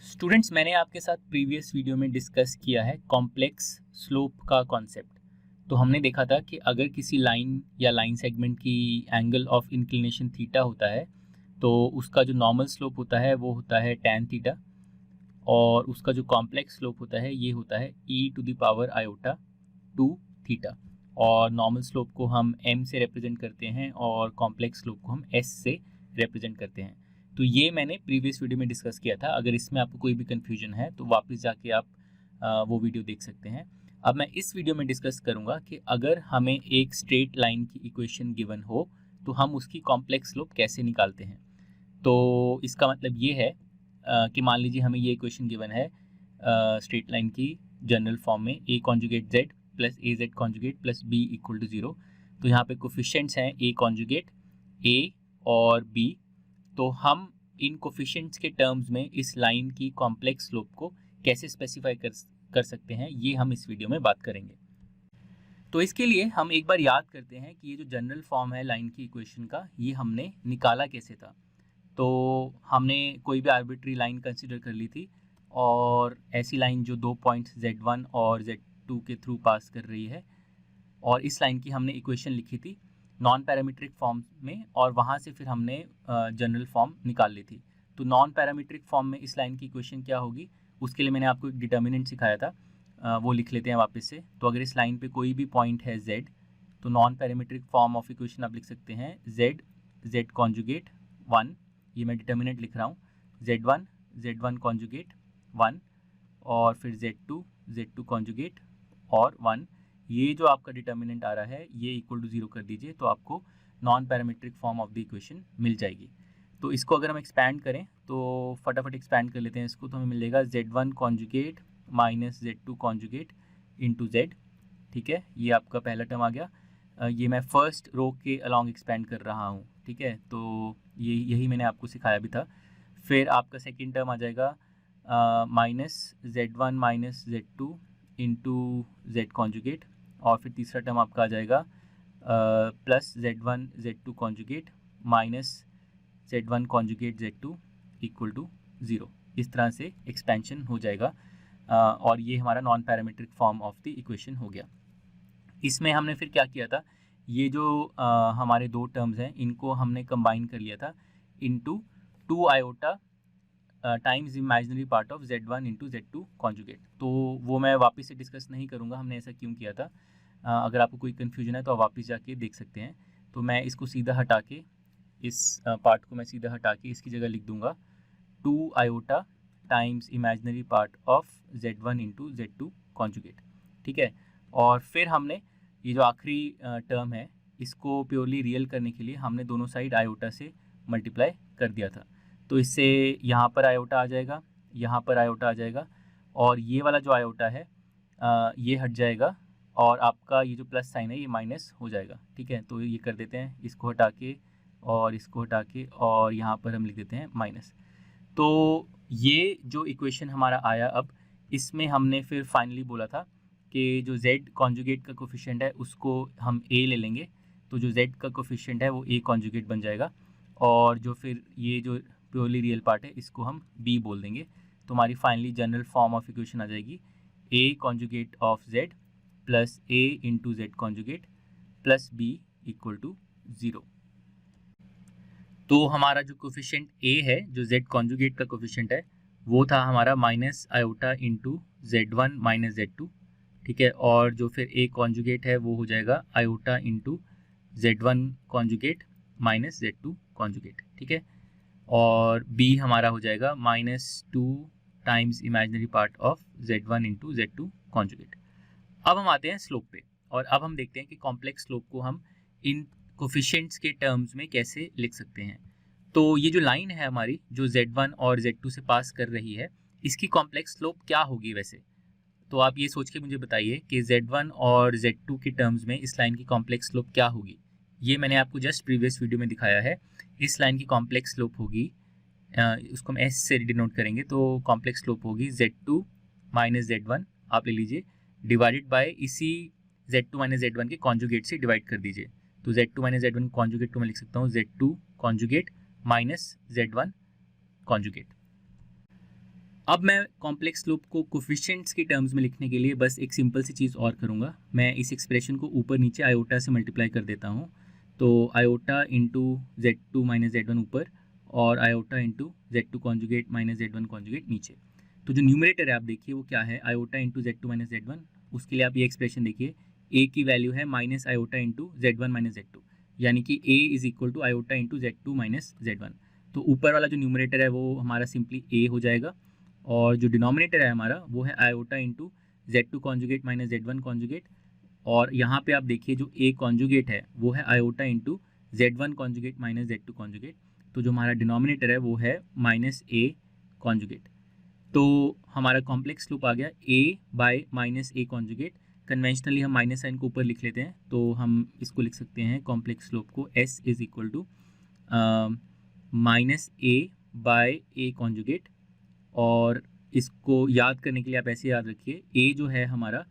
Students, मैंने आपके साथ प्रीवियस वीडियो में डिस्कस किया है कॉम्प्लेक्स स्लोप का कॉन्सेप्ट। तो हमने देखा था कि अगर किसी लाइन या लाइन सेगमेंट की एंगल ऑफ इंक्लिनेशन थीटा होता है तो उसका जो नॉर्मल स्लोप होता है वो होता है tan थीटा, और उसका जो कॉम्प्लेक्स स्लोप होता है ये होता है e⁻i 2 थीटा। और नॉर्मल स्लोप को हम m से रिप्रेजेंट करते हैं और कॉम्प्लेक्स स्लोप को हम s से रिप्रेजेंट करते हैं। तो ये मैंने प्रीवियस वीडियो में डिस्कस किया था। अगर इसमें आपको कोई भी कन्फ्यूजन है तो वापस जाके आप वो वीडियो देख सकते हैं। अब मैं इस वीडियो में डिस्कस करूँगा कि अगर हमें एक स्ट्रेट लाइन की इक्वेशन गिवन हो तो हम उसकी कॉम्प्लेक्स स्लोप कैसे निकालते हैं। तो इसका मतलब ये है कि मान लीजिए हमें ये इक्वेशन गिवन है स्ट्रेट लाइन की जनरल फॉर्म में a conjugate z plus a z conjugate plus b equal to 0। तो यहाँ पे कोफिशिएंट्स हैं a कॉन्जुगेट a और b। तो हम इन कोफिशिएंट्स के टर्म्स में इस लाइन की कॉम्प्लेक्स स्लोप को कैसे स्पेसिफाई कर सकते हैं, ये हम इस वीडियो में बात करेंगे। तो इसके लिए हम एक बार याद करते हैं कि ये जो जनरल फॉर्म है लाइन की इक्वेशन का, ये हमने निकाला कैसे था। तो हमने कोई भी आर्बिट्री लाइन कंसिडर कर ली थी और ऐसी लाइन जो दो पॉइंट्स z1 और z2 के थ्रू पास कर रही है, और इस लाइन की हमने इक्वेशन लिखी थी नॉन पैरामीट्रिक फॉर्म में, और वहाँ से फिर हमने जनरल फॉर्म निकाल ली थी। तो नॉन पैरामीट्रिक फॉर्म में इस लाइन की इक्वेशन क्या होगी, उसके लिए मैंने आपको एक डिटर्मिनेंट सिखाया था, वो लिख लेते हैं वापस से। तो अगर इस लाइन पे कोई भी पॉइंट है z, तो non parametric form of equation आप लिख सकते हैं z कॉन्जुगेट 1, ये मैं डिटर्मिनेंट लिख रहा हूँ, z1 कॉन्जुगेट 1, और फिर z2 कॉन्जुगेट और 1। ये जो आपका डिटर्मिनेंट आ रहा है ये इक्वल टू 0 कर दीजिए, तो आपको non parametric form of the equation मिल जाएगी। तो इसको अगर हम एक्सपैंड करें तो फटाफट एक्सपैंड कर लेते हैं इसको, तो हमें मिल जाएगा z1 conjugate minus z2 conjugate into z। ठीक है, ये आपका पहला टर्म आ गया। ये मैं फर्स्ट रो के अलॉन्ग एक्सपैंड कर रहा हूँ। ठीक है, तो यही मैंने आपको सिखाया भी था। फिर आपका सेकेंड टर्म आ जाएगा minus z1 minus z2 into z conjugate, और फिर तीसरा टर्म आपका आ जाएगा plus z1 z2 conjugate minus z1 conjugate z2 equal to 0। इस तरह से एक्सपेंशन हो जाएगा, और ये हमारा non parametric form of the equation हो गया। इसमें हमने फिर क्या किया था, ये जो हमारे दो टर्म्स हैं इनको हमने कंबाइन कर लिया था into 2 iota times imaginary part of z1 into z2 conjugate. तो वो मैं वापस से डिस्कस नहीं करूँगा हमने ऐसा क्यों किया था। अगर आपको कोई कन्फ्यूजन है तो आप वापस जाके देख सकते हैं। तो मैं इसको सीधा हटा के, इस पार्ट को मैं सीधा हटा के इसकी जगह लिख दूंगा 2 iota times imaginary part of z1 into z2 conjugate. ठीक है, और फिर हमने ये जो आखिरी टर्म है इसको प्योरली रियल करने के लिए हमने दोनों साइड आयोटा से मल्टीप्लाई कर दिया था। तो इससे यहाँ पर आयोटा आ जाएगा, यहाँ पर आयोटा आ जाएगा, और ये वाला जो आयोटा है ये हट जाएगा, और आपका ये जो प्लस साइन है ये माइनस हो जाएगा। ठीक है, तो ये कर देते हैं, इसको हटा के और इसको हटा के, और यहाँ पर हम लिख देते हैं माइनस। तो ये जो इक्वेशन हमारा आया, अब इसमें हमने फिर फाइनली बोला था कि जो z कॉन्जुगेट का कोफिशिएंट है उसको हम a ले लेंगे, तो जो z का कोफिशिएंट है वो a कॉन्जुगेट बन जाएगा, और जो फिर ये जो प्योरली रियल पार्ट है इसको हम b बोल देंगे। तो हमारी finally general form of equation आ जाएगी a conjugate of z plus a into z conjugate plus b equal to 0। तो हमारा जो कोफिशिएंट a है, जो z कॉन्जुगेट का कोफिशिएंट है, वो था हमारा minus iota into z1 minus z2। ठीक है, और जो फिर a कॉन्जुगेट है वो हो जाएगा iota into z1 conjugate minus z2 conjugate. ठीक है, और b हमारा हो जाएगा -2 times imaginary part of z1 into z2 conjugate. अब हम आते हैं स्लोप पे, और अब हम देखते हैं कि कॉम्प्लेक्स स्लोप को हम इन कोफिशिएंट्स के टर्म्स में कैसे लिख सकते हैं। तो ये जो लाइन है हमारी जो z1 और z2 से पास कर रही है, इसकी कॉम्प्लेक्स स्लोप क्या होगी वैसे। तो आप ये सोच के मुझे बताइए कि z1 और z2 के टर्म्स में इस लाइन की कॉम्प्लेक्स स्लोप क्या होगी। ये मैंने आपको जस्ट प्रीवियस वीडियो में दिखाया है। इस लाइन की कॉम्प्लेक्स स्लोप होगी, उसको हम s से डिनोट करेंगे, तो कॉम्प्लेक्स स्लोप होगी z2 माइनस z1 आप ले लीजिए, डिवाइडेड बाय इसी z2 माइनस z1 के कॉन्जुगेट से डिवाइड कर दीजिए। तो z2 माइनस z1 कॉन्जुगेट को मैं लिख सकता हूँ z2 conjugate minus z1 conjugate. अब मैं कॉम्प्लेक्स स्लोप को कोफिशिएंट्स के टर्म्स में लिखने के लिए बस एक सिंपल सी चीज़ और करूँगा। मैं इस एक्सप्रेशन को ऊपर नीचे आयोटा से मल्टीप्लाई कर देता हूँ। तो iota into Z2 minus Z1 ऊपर और iota into Z2 conjugate minus Z1 conjugate नीचे। तो जो न्यूमरेटर है आप देखिए वो क्या है, iota into Z2 minus Z1। उसके लिए आप ये एक्सप्रेशन देखिए, a की वैल्यू है minus iota into Z1 minus Z2, यानी कि a is equal to iota into Z2 minus Z1। तो ऊपर वाला जो न्यूमरेटर है वो हमारा सिंपली a हो जाएगा और जो डिनोमिनेटर है हमारा वो है iota into Z2 conjugate minus Z1 conjugate. और यहाँ पे आप देखिए जो a कॉन्जुगेट है वो है iota into Z1 conjugate minus Z2 conjugate. तो जो हमारा डिनोमिनेटर है वो है माइनस a कॉन्जुगेट। तो हमारा कॉम्प्लेक्स स्लोप आ गया a bye minus a conjugate. Conventionally हम माइनस साइन को ऊपर लिख लेते हैं, तो हम इसको लिख सकते हैं कॉम्प्लेक्स स्लोप को s is equal to minus a by a conjugate. और इसको याद करने के लिए आप ऐसे याद रखिए, a जो है हमारा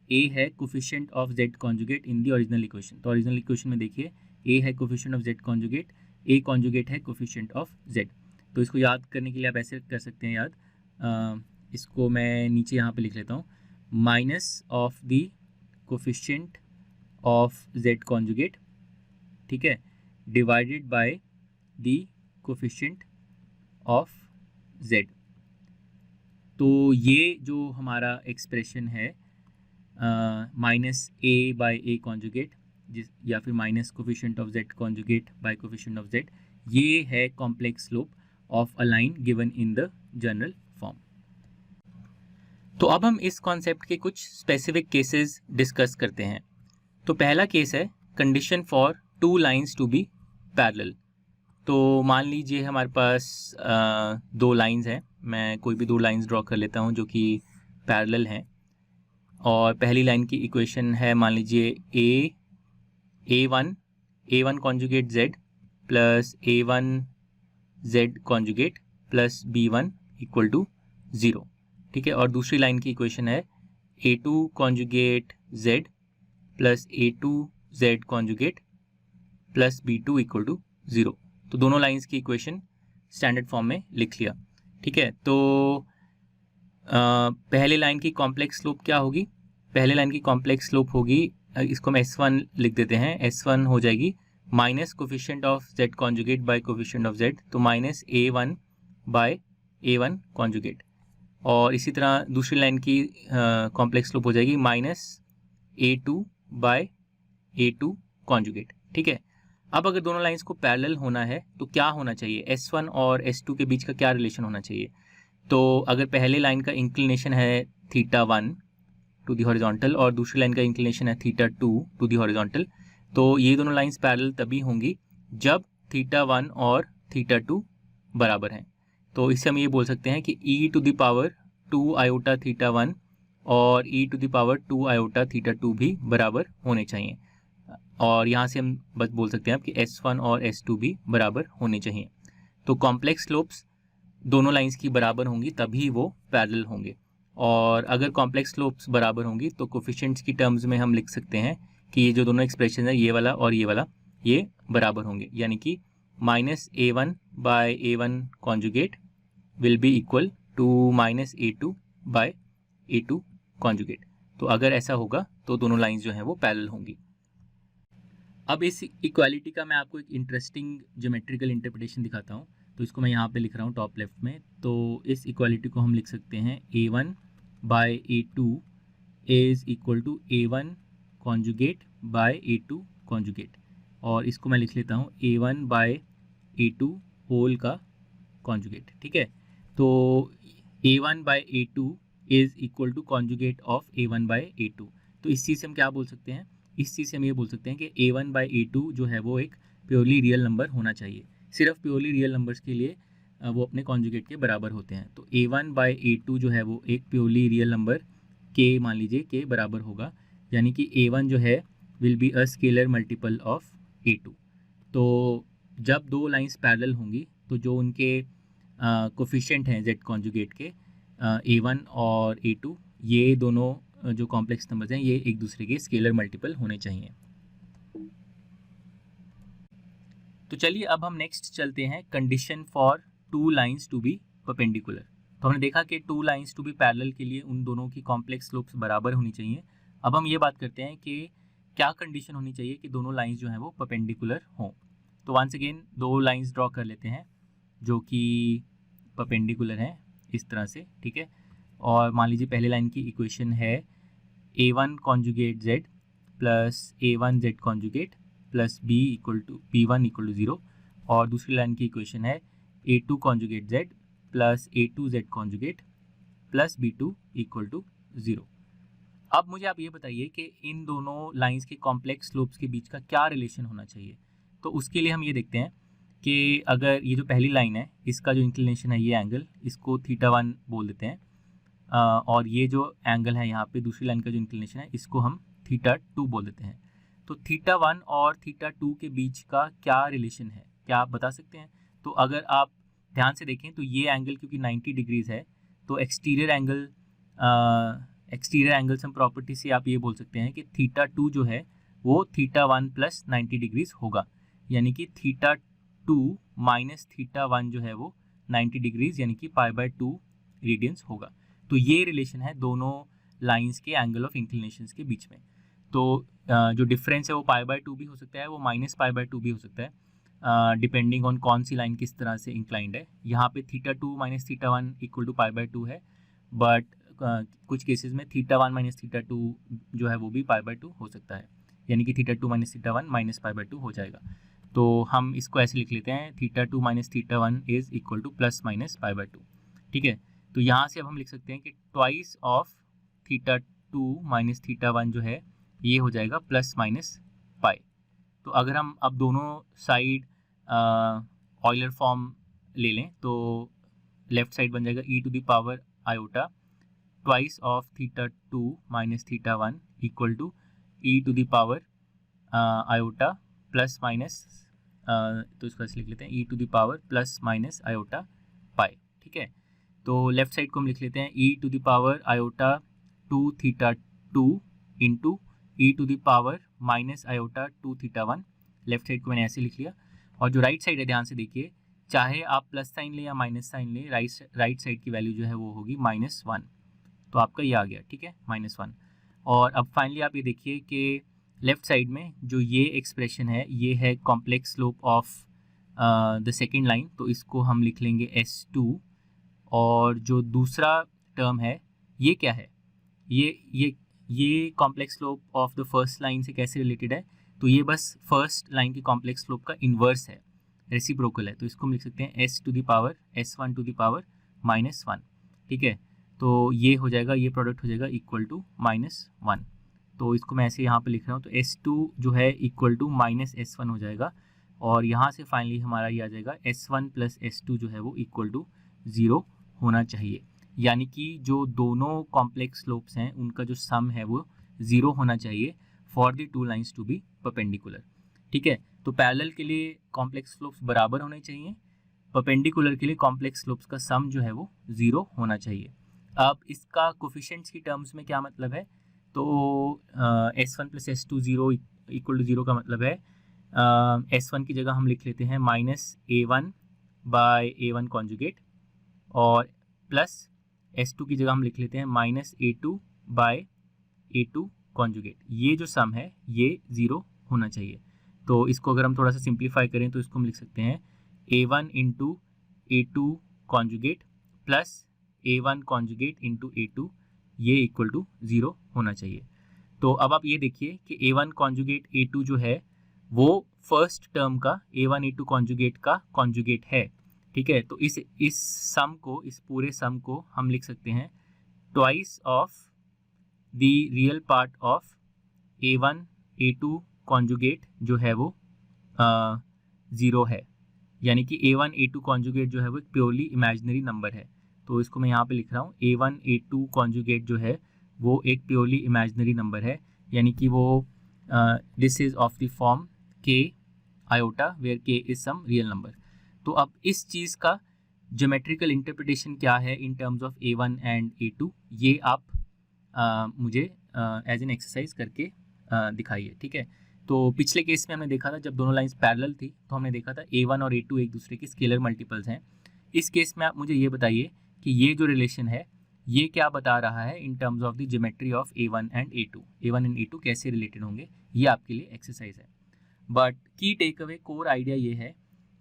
a है coefficient of z conjugate in the original equation. तो ओरिजिनल इक्वेशन में देखिए a है coefficient of z conjugate, a conjugate है कोफिशिएंट ऑफ z। तो इसको याद करने के लिए आप ऐसे कर सकते हैं याद, इसको मैं नीचे यहाँ पे लिख लेता हूँ, minus of the coefficient of z conjugate, ठीक है, divided by the coefficient of z। तो ये जो हमारा एक्सप्रेशन है minus a by a conjugate जिस या फिर minus coefficient of z conjugate by coefficient of z, ये है complex slope of a line given in the general form. तो अब हम इस कॉन्सेप्ट के कुछ स्पेसिफिक केसेस डिस्कस करते हैं। तो पहला केस है condition for two lines to be parallel. तो मान लीजिए हमारे पास दो लाइंस हैं, मैं कोई भी दो लाइंस ड्रॉ कर लेता हूं जो कि पैरेलल हैं। और पहली लाइन की इक्वेशन है मान लीजिए a1 conjugate z plus a1 z conjugate plus b1 equal to 0, ठीक है। और दूसरी लाइन की इक्वेशन है a2 conjugate z plus a2 z conjugate plus b2 equal to 0। तो दोनों लाइंस की इक्वेशन स्टैंडर्ड फॉर्म में लिख लिया, ठीक है। तो पहले लाइन की कॉम्प्लेक्स स्लोप क्या होगी, पहले लाइन की कॉम्प्लेक्स स्लोप होगी, इसको हम S1 लिख देते हैं, S1 हो जाएगी minus coefficient of z conjugate by coefficient of z, तो minus a1 by a1 conjugate. और इसी तरह दूसरी लाइन की कॉम्प्लेक्स स्लोप हो जाएगी minus a2 by a2 conjugate, ठीक है। अब अगर दोनों लाइंस को पैरेलल होना है तो क्या होना चाहिए, S1 और S2 के बीच का क्या रिलेशन होना चाहिए। तो अगर पहले लाइन का इंक्लिनेशन है θ1 टू दी हॉरिजॉन्टल और दूसरी लाइन का इंक्लिनेशन है θ2 टू दी हॉरिजॉन्टल, तो ये दोनों लाइंस पैरेलल तभी होंगी जब θ1 और θ2 बराबर हैं। तो इससे हम ये बोल सकते हैं कि e to the power 2 iota θ1 और e to the power 2 iota θ2 भी बराबर होने चाहिए। और यहाँ से हम बस बोल सकते हैं कि S1 और S2 भी बराबर होने चाहिए। तो कॉम्प्लेक्स स्लोप्स दोनों लाइंस की बराबर होंगी तभी वो पैरेलल होंगे। और अगर कॉम्प्लेक्स स्लोप्स बराबर होंगी तो कोफिशिएंट्स की टर्म्स में हम लिख सकते हैं कि ये जो दोनों एक्सप्रेशन है, ये वाला और ये वाला, ये बराबर होंगे, यानी कि minus a1 by a1 conjugate will be equal to minus a2 by a2 conjugate. तो अगर ऐसा होगा तो दोनों लाइंस जो हैं वो पैरेलल होंगी। अब इस इक्वालिटी का मैं आपको एक इंटरेस्टिंग ज्योमेट्रिकल इंटरप्रिटेशन दिखाता हूँ। तो इसको मैं यहाँ पे लिख रहा हूँ टॉप लेफ्ट में। तो इस इक्वालिटी को हम लिख सकते हैं a1 by a2 is equal to a1 conjugate by a2 conjugate. और इसको मैं लिख लेता हूँ a1 बाय a2 होल का कॉन्जुगेट, ठीक है। तो a1 by a2 is equal to conjugate of a1 by a2। तो इस चीज़ से हम क्या बोल सकते हैं, इस चीज़ से हम ये बोल सकते हैं कि a1 बाई a2 जो है वो एक प्योरली रियल नंबर होना चाहिए। सिर्फ प्योरली रियल नंबर्स के लिए वो अपने कॉन्जुगेट के बराबर होते हैं। तो a1 बाई a2 जो है वो एक प्योरली रियल नंबर के, मान लीजिए के बराबर होगा, यानी कि a1 जो है will be a scalar multiple of a2। तो जब दो लाइंस पैरेलल होंगी तो जो उनके कोफिशिएंट हैं z कॉन्जुगेट के a1 और a2, ये दोनों जो कॉम्प्लेक्स नंबर्स हैं ये एक दूसरे के स्केलर मल्टीपल होने चाहिए। तो चलिए अब हम नेक्स्ट चलते हैं condition for two lines to be perpendicular. तो हमने देखा कि two lines to be parallel के लिए उन दोनों की कॉम्प्लेक्स स्लोप्स बराबर होनी चाहिए। अब हम ये बात करते हैं कि क्या कंडीशन होनी चाहिए कि दोनों लाइंस जो हैं वो परपेंडिकुलर हों। तो वंस अगेन दो लाइंस ड्रॉ कर लेते हैं जो कि परपेंडिकुलर हैं इस तरह से, ठीक है। और मान लीजिए पहले लाइन की इक्वेशन है a1 conjugate z plus a1 z conjugate plus b1 equal to 0, और दूसरी लाइन की इक्वेशन है a2 conjugate z plus a2 z conjugate plus b2 equal to 0। अब मुझे आप ये बताइए कि इन दोनों लाइंस के कॉम्प्लेक्स स्लोप्स के बीच का क्या रिलेशन होना चाहिए। तो उसके लिए हम ये देखते हैं कि अगर ये जो पहली लाइन है इसका जो इंक्लिनेशन है ये एंगल, इसको θ1 बोल देते हैं, और ये जो एंगल है यहाँ पे दूसरी लाइन का जो इंक्लिनेशन है इसको हम θ2 बोल देते हैं। तो θ1 और θ2 के बीच का क्या रिलेशन है, क्या आप बता सकते हैं? तो अगर आप ध्यान से देखें तो ये एंगल क्योंकि 90 डिग्रीज है, तो एक्सटीरियर एंगल सम प्रॉपर्टी से आप ये बोल सकते हैं कि θ2 जो है वो θ1 प्लस 90 डिग्रीज होगा, यानी कि θ2 माइनस θ1 जो है वो 90 डिग्रीज यानी कि π/2 रेडियंस होगा। तो ये रिलेशन है दोनों लाइंस के एंगल ऑफ इंक्लिनेशंस के बीच में। तो जो डिफरेंस है वो π/2 भी हो सकता है, वो माइनस π/2 भी हो सकता है, डिपेंडिंग ऑन कौन सी लाइन किस तरह से इंक्लाइंड है। यहाँ पे θ2 माइनस θ1 इक्वल टू π/2 है, बट कुछ केसेस में θ1 माइनस θ2 जो है वो भी π/2 हो सकता है, यानी कि θ2 माइनस θ1 माइनस π/2 हो जाएगा। तो हम इसको ऐसे लिख लेते हैं θ2 minus θ1 is equal to plus minus π/2, ठीक है। तो यहाँ से अब हम लिख सकते हैं कि ट्वाइस ऑफ θ2 माइनस θ1 जो है ये हो जाएगा प्लस माइनस पाई। तो अगर हम अब दोनों साइड ऑयलर फॉर्म ले लें तो लेफ्ट साइड बन जाएगा e to the power iota twice of θ2 minus θ1 equal to e to the power iota plus minus, तो इसको ऐसे लिख लेते हैं e to the power plus minus iota pi, ठीक है। तो लेफ्ट साइड को हम लिख लेते हैं e to the power iota 2θ2 into e to the power minus iota 2θ1। Left side को मैंने ऐसे लिख लिया, और जो राइट साइड है ध्यान से देखिए, चाहे आप प्लस साइन लें या माइनस साइन लें, राइट साइड की वैल्यू जो है वो होगी -1। तो आपका ये आ गया, ठीक है, -1। और अब फाइनली आप ये देखिए कि लेफ्ट साइड में जो ये एक्सप्रेशन है ये है complex slope of the second line, तो इसको हम लिख लेंगे S2। और जो दूसरा टर्म है ये क्या है, ये complex slope of the first line से कैसे रिलेटेड है, तो ये बस फर्स्ट लाइन की कॉम्प्लेक्स स्लोप का इन्वर्स है, रेसिप्रोकल है। तो इसको हम लिख सकते हैं S to the power S1 to the power -1, ठीक है। तो ये हो जाएगा, ये प्रोडक्ट हो जाएगा इक्वल टू -1। तो इसको मैं ऐसे यहाँ पे लिख रहा हूँ, तो S2 जो है इक्वल टू -S1 हो जाएगा, और यहाँ से फाइनली हमारा ये आ जाएगा S1 प्लस S2 जो है वो इक्वल टू 0 होना चाहिए, यानी कि जो दोनों कॉम्प्लेक्स स्लोप्स हैं उनका जो सम है वो 0 होना चाहिए for the two lines to be perpendicular, ठीक है। तो पैरेलल के लिए कॉम्प्लेक्स स्लोप्स बराबर होने चाहिए, परपेंडिकुलर के लिए कॉम्प्लेक्स स्लोप्स का सम जो है वो 0 होना चाहिए। अब इसका कोफिशिएंट्स की टर्म्स में क्या मतलब है, तो S1 plus S2 0 equal to 0 का मतलब है S1 की जगह हम लिख लेते हैं -A1 बाय A1 कॉन्जुगेट, और प्लस S2 की जगह हम लिख लेते हैं -A2 बाय A2 कॉन्जुगेट। ये जो सम है ये 0 होना चाहिए। तो इसको अगर हम थोड़ा सा सिंप्लीफाई करें तो इसको हम लिख सकते हैं A1 into A2 conjugate plus A1 conjugate into A2, ये इक्वल टू 0 होना चाहिए। तो अब आप ये देखिए कि A1 कॉन्जुगेट A2 जो है वो फर्स्ट टर्म का A1 A2 कॉन्जुगेट का कॉन्जुगेट है, ठीक है। तो इस सम को, इस पूरे सम को हम लिख सकते हैं twice of the real part of A1 A2 conjugate जो है वो 0 है, यानी कि A1 A2 कॉन्जुगेट जो है वो एक प्योरली इमेजिनरी नंबर है। तो इसको मैं यहाँ पे लिख रहा हूँ A1 A2 कॉन्जुगेट जो है वो एक प्योरली इमेजिनरी नंबर है, यानी कि वो this is of the form k iota where k is some real number. तो अब इस चीज़ का ज्योमेट्रिकल इंटरप्रिटेशन क्या है in terms of A1 and A2, ये आप मुझे एज एन एक्सरसाइज करके दिखाइए, ठीक है। तो पिछले केस में हमने देखा था जब दोनों लाइंस पैरेलल थी तो हमने देखा था A1 और A2 एक दूसरे के स्केलर मल्टीपल्स हैं। इस केस में आप मुझे ये बताइए कि ये जो रिलेशन है ये क्या बता रहा है in terms of the geometry of A1 and A2। A1 and A2 कैसे रिलेटेड होंगे, ये आपके लिए एक्सरसाइज है। बट की टेक अवे कोर आइडिया ये है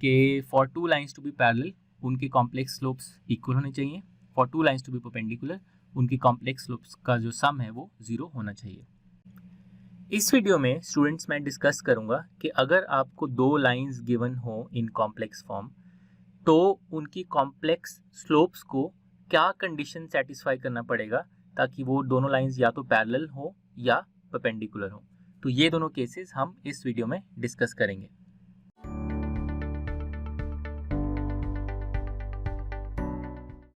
कि for two lines to be parallel उनके कॉम्प्लेक्स स्लोप्स इक्वल होने चाहिए, for two lines to be perpendicular उनकी कॉम्प्लेक्स स्लोप्स का जो सम है वो 0 होना चाहिए। इस वीडियो में स्टूडेंट्स मैं डिस्कस करूंगा कि अगर आपको दो लाइंस गिवन हो इन कॉम्प्लेक्स फॉर्म तो उनकी कॉम्प्लेक्स स्लोप्स को क्या कंडीशन सेटिस्फाई करना पड़ेगा ताकि वो दोनों लाइंस या तो पैरेलल हो या परपेंडिकुलर हो। तो ये दोनों केसेस हम इस वीडियो में डिस्कस करेंगे।